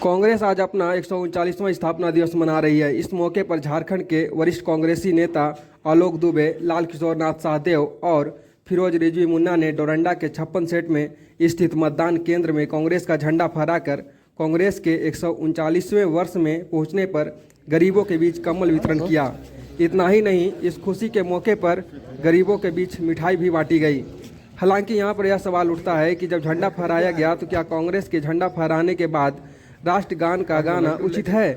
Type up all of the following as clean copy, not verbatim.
कांग्रेस आज अपना 139वां स्थापना दिवस मना रही है। इस मौके पर झारखंड के वरिष्ठ कांग्रेसी नेता आलोक दुबे, लाल किशोर नाथ शाहदेव और फिरोज रिजवी मुन्ना ने डोरंडा के 56 सेट में स्थित मतदान केंद्र में कांग्रेस का झंडा फहराकर कांग्रेस के 139वें वर्ष में पहुंचने पर गरीबों के बीच कम्बल वितरण किया। इतना ही नहीं, इस खुशी के मौके पर गरीबों के बीच मिठाई भी बांटी गई। हालांकि यहाँ पर यह सवाल उठता है कि जब झंडा फहराया गया तो क्या कांग्रेस के झंडा फहराने के बाद राष्ट्रगान का गाना उचित है?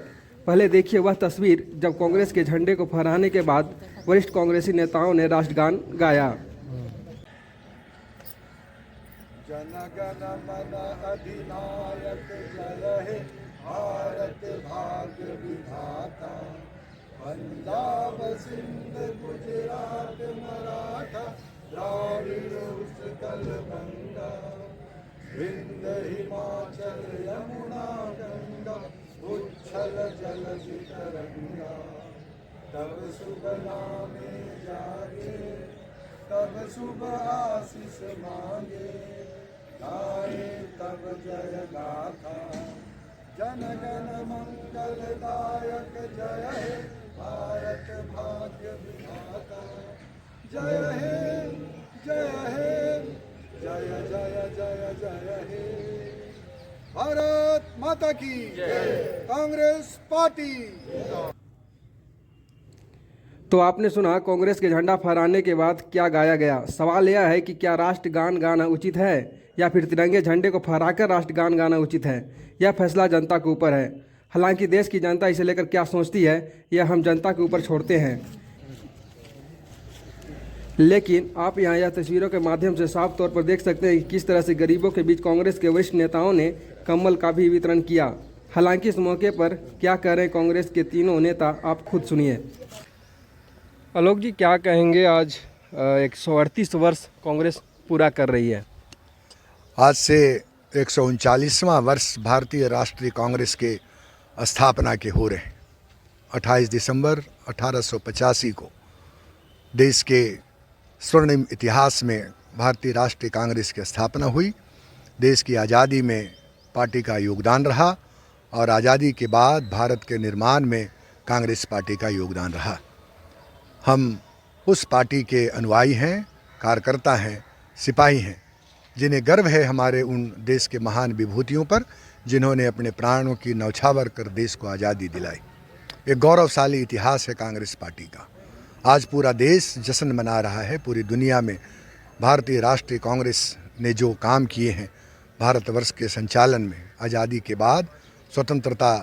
पहले देखिए वह तस्वीर जब कांग्रेस के झंडे को फहराने के बाद वरिष्ठ कांग्रेसी नेताओं ने राष्ट्रगान गाया। जन गण मन अधिनायक जय हे भारत भाग्य विधाता, पंजाब सिंध गुजरात मराठा द्राविड़ उत्कल गंगा, विंध्य हिमाचल यमुना गंगा उच्छल जलधि तरंगा। तब शुभ नामे जागे, तब शुभ आशीष मांगे, गाए तब जय गाथा। जन गण मंगलदायक जय हे भारत भाग्य विधाता, जय हे जय हे जय जय जय जय हे। भारत माता की कांग्रेस पार्टी। तो आपने सुना कांग्रेस के झंडा फहराने के बाद क्या गाया गया। सवाल यह है कि क्या राष्ट्रगान गाना उचित है या फिर तिरंगे झंडे को फहराकर राष्ट्रगान गाना उचित है। यह फैसला जनता के ऊपर है। हालांकि देश की जनता इसे लेकर क्या सोचती है यह हम जनता के ऊपर छोड़ते हैं। लेकिन आप यहाँ यह तस्वीरों के माध्यम से साफ तौर पर देख सकते हैं कि किस तरह से गरीबों के बीच कांग्रेस के वरिष्ठ नेताओं ने कम्बल का भी वितरण किया। हालांकि इस मौके पर क्या कह रहे हैं कांग्रेस के तीनों नेता, आप खुद सुनिए। आलोक जी, क्या कहेंगे? आज 138 वर्ष कांग्रेस पूरा कर रही है। आज से 139वां वर्ष भारतीय राष्ट्रीय कांग्रेस के स्थापना के हो रहे हैं। 28 दिसंबर 1885 को देश के स्वर्णिम इतिहास में भारतीय राष्ट्रीय कांग्रेस की स्थापना हुई। देश की आज़ादी में पार्टी का योगदान रहा और आज़ादी के बाद भारत के निर्माण में कांग्रेस पार्टी का योगदान रहा। हम उस पार्टी के अनुयायी हैं, कार्यकर्ता हैं, सिपाही हैं, जिन्हें गर्व है हमारे उन देश के महान विभूतियों पर जिन्होंने अपने प्राणों की न्यौछावर कर देश को आज़ादी दिलाई। एक गौरवशाली इतिहास है कांग्रेस पार्टी का। आज पूरा देश जश्न मना रहा है। पूरी दुनिया में भारतीय राष्ट्रीय कांग्रेस ने जो काम किए हैं भारतवर्ष के संचालन में, आज़ादी के बाद, स्वतंत्रता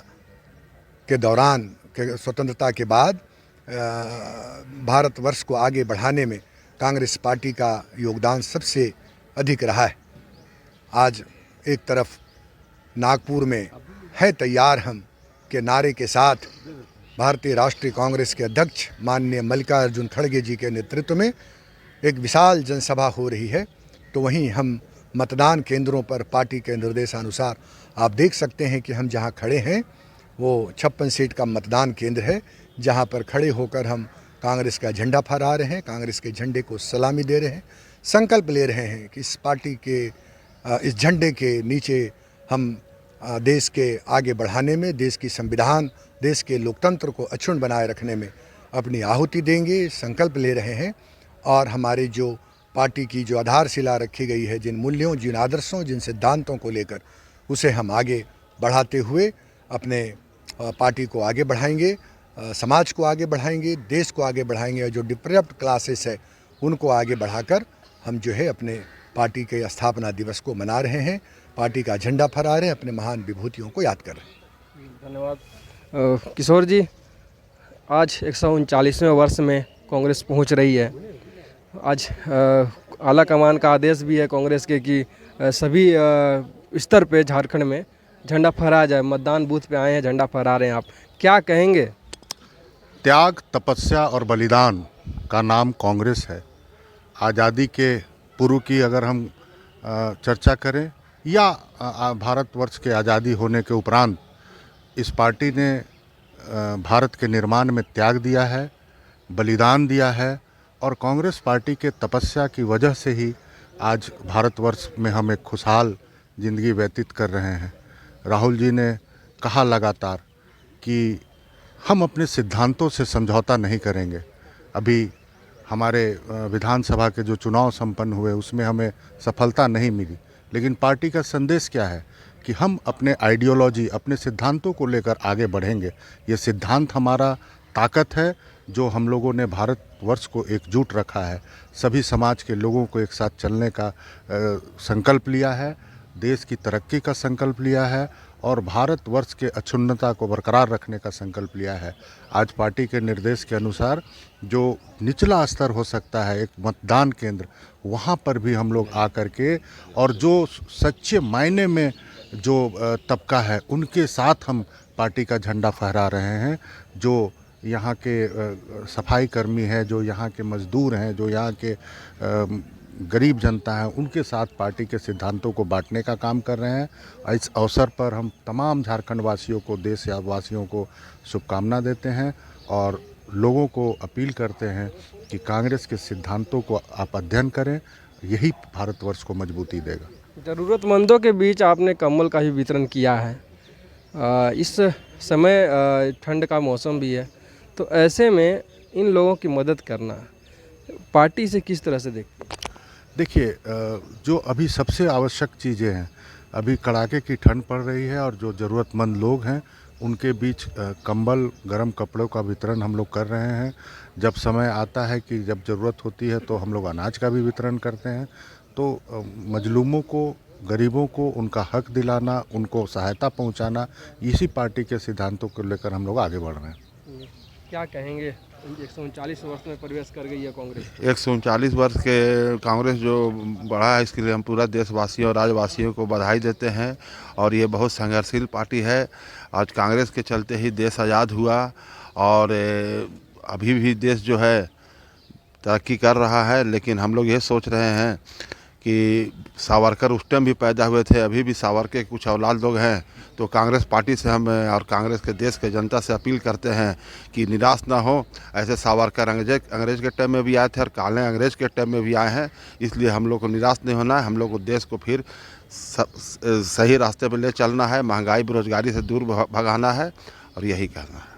के दौरान, स्वतंत्रता के बाद भारतवर्ष को आगे बढ़ाने में कांग्रेस पार्टी का योगदान सबसे अधिक रहा है। आज एक तरफ नागपुर में है तैयार हम के नारे के साथ भारतीय राष्ट्रीय कांग्रेस के अध्यक्ष माननीय मल्लिकार्जुन खड़गे जी के नेतृत्व में एक विशाल जनसभा हो रही है, तो वहीं हम मतदान केंद्रों पर पार्टी के निर्देशानुसार आप देख सकते हैं कि हम जहां खड़े हैं वो 56 सीट का मतदान केंद्र है, जहां पर खड़े होकर हम कांग्रेस का झंडा फहरा रहे हैं, कांग्रेस के झंडे को सलामी दे रहे हैं, संकल्प ले रहे हैं कि इस पार्टी के इस झंडे के नीचे हम देश के आगे बढ़ाने में, देश की संविधान, देश के लोकतंत्र को अक्षुण्ण बनाए रखने में अपनी आहुति देंगे, संकल्प ले रहे हैं। और हमारे जो पार्टी की जो आधारशिला रखी गई है, जिन मूल्यों, जिन आदर्शों, जिन सिद्धांतों को लेकर, उसे हम आगे बढ़ाते हुए अपने पार्टी को आगे बढ़ाएंगे, समाज को आगे बढ़ाएंगे, देश को आगे बढ़ाएंगे और जो डिप्रेव्ड क्लासेस है उनको आगे बढ़ाकर हम जो है अपने पार्टी के स्थापना दिवस को मना रहे हैं, पार्टी का झंडा फहरा रहे हैं, अपने महान विभूतियों को याद कर रहे हैं। धन्यवाद। किशोर जी, आज 139वें वर्ष में कांग्रेस पहुंच रही है। आज आला कमान का आदेश भी है कांग्रेस के कि सभी स्तर पे झारखंड में झंडा फहराया जाए। मतदान बूथ पे आए हैं, झंडा फहरा रहे हैं, आप क्या कहेंगे? त्याग, तपस्या और बलिदान का नाम कांग्रेस है। आज़ादी के पूर्व की अगर हम चर्चा करें या भारतवर्ष के आज़ादी होने के उपरांत, इस पार्टी ने भारत के निर्माण में त्याग दिया है, बलिदान दिया है और कांग्रेस पार्टी के तपस्या की वजह से ही आज भारतवर्ष में हम एक खुशहाल ज़िंदगी व्यतीत कर रहे हैं। राहुल जी ने कहा लगातार कि हम अपने सिद्धांतों से समझौता नहीं करेंगे। अभी हमारे विधानसभा के जो चुनाव संपन्न हुए उसमें हमें सफलता नहीं मिली, लेकिन पार्टी का संदेश क्या है कि हम अपने आइडियोलॉजी, अपने सिद्धांतों को लेकर आगे बढ़ेंगे। ये सिद्धांत हमारा ताकत है जो हम लोगों ने भारतवर्ष को एकजुट रखा है। सभी समाज के लोगों को एक साथ चलने का संकल्प लिया है, देश की तरक्की का संकल्प लिया है और भारतवर्ष के अक्षुण्णता को बरकरार रखने का संकल्प लिया है। आज पार्टी के निर्देश के अनुसार जो निचला स्तर हो सकता है, एक मतदान केंद्र, वहाँ पर भी हम लोग आकर के और जो सच्चे मायने में जो तबका है उनके साथ हम पार्टी का झंडा फहरा रहे हैं। जो यहाँ के सफाई कर्मी हैं, जो यहाँ के मजदूर हैं, जो यहाँ के गरीब जनता है, उनके साथ पार्टी के सिद्धांतों को बांटने का काम कर रहे हैं। इस अवसर पर हम तमाम झारखंड वासियों को, देश वासियों को शुभकामना देते हैं और लोगों को अपील करते हैं कि कांग्रेस के सिद्धांतों को आप अध्ययन करें, यही भारतवर्ष को मजबूती देगा। ज़रूरतमंदों के बीच आपने कंबल का भी वितरण किया है। इस समय ठंड का मौसम भी है, तो ऐसे में इन लोगों की मदद करना पार्टी से किस तरह से देखते हैं? देखिए, जो अभी सबसे आवश्यक चीज़ें हैं, अभी कड़ाके की ठंड पड़ रही है और जो ज़रूरतमंद लोग हैं उनके बीच कंबल, गर्म कपड़ों का वितरण हम लोग कर रहे हैं। जब समय आता है कि जब ज़रूरत होती है तो हम लोग अनाज का भी वितरण करते हैं। तो मजलूमों को, गरीबों को उनका हक दिलाना, उनको सहायता पहुंचाना, इसी पार्टी के सिद्धांतों को लेकर हम लोग आगे बढ़ रहे हैं। क्या कहेंगे? 139 वर्ष में प्रवेश कर गई है कांग्रेस। 139 वर्ष के कांग्रेस जो बढ़ा है, इसके लिए हम पूरा देशवासियों और राज्यवासियों को बधाई देते हैं। और ये बहुत संघर्षशील पार्टी है। आज कांग्रेस के चलते ही देश आज़ाद हुआ और अभी भी देश जो है तरक्की कर रहा है। लेकिन हम लोग ये सोच रहे हैं कि सावरकर उस टाइम भी पैदा हुए थे, अभी भी सावरकर के कुछ औलाद लोग हैं। तो कांग्रेस पार्टी से हम और कांग्रेस के देश के जनता से अपील करते हैं कि निराश ना हो। ऐसे सावरकर अंग्रेज के टाइम में भी आए थे और काले अंग्रेज के टाइम में भी आए हैं। इसलिए हम लोग को निराश नहीं होना है। हम लोग को देश को फिर सही रास्ते पर ले चलना है, महंगाई बेरोजगारी से दूर भगाना है और यही करना है।